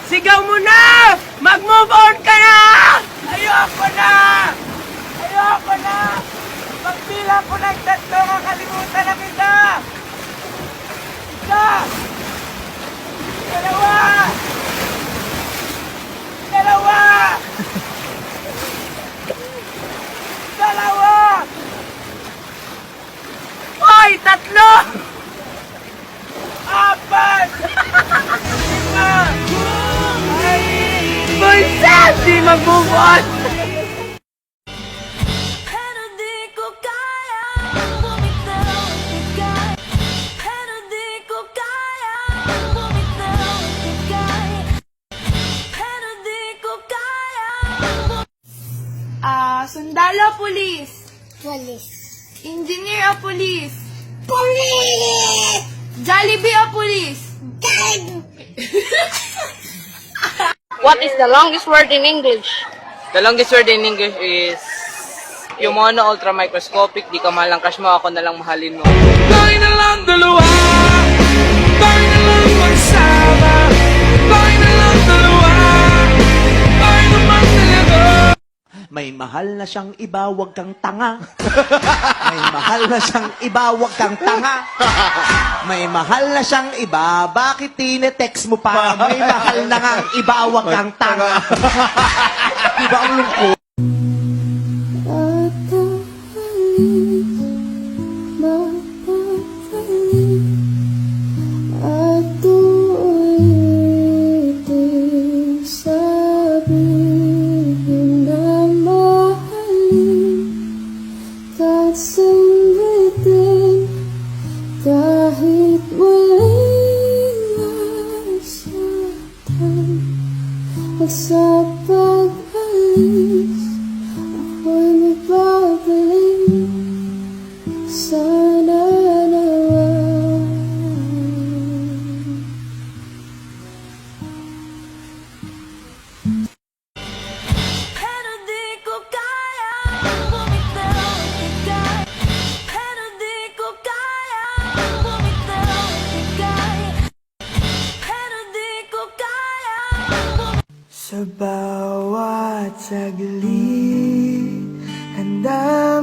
Sigaw mo na! Mag-move on ka na! Ayoko na! Ayoko na! Pagbilang ko ng tatlo, kakalimutan na kita! Isa! Dalawa! Dalawa! Dalawa! Hoy! Tatlo! Apat! Lima! Bullshit! Di mag-move on! Pero di ko kaya bumitaw at bigay. Pero di ko kaya bumitaw at bigay. Pero di ko kaya Sundalo pulis. Police. Engineer o pulis. Police! Jollibee o pulis. What is the longest word in English? The longest word in English is Yumono ultra microscopic. Di ka malang crush mo, ako na lang mahalin mo. Tayo na lang dalawa. Tayo na lang magsama. Tayo na lang dalawa. Tayo naman talaga. May mahal na siyang iba, wag kang tanga. May mahal na siyang iba, wag kang tanga. May mahal na siyang iba, bakit tinetext mo pa? May mahal na ngang iba, wag kang tanga. Diba ang lungkot? kahit muling nasaktan at sa pag-alis ako'y magbabalik sana naman. Pero di ko kaya bumitaw at bigay. Pero di ko kaya bumitaw at bigay. Pero di ko kaya Sa bawat saglit, handa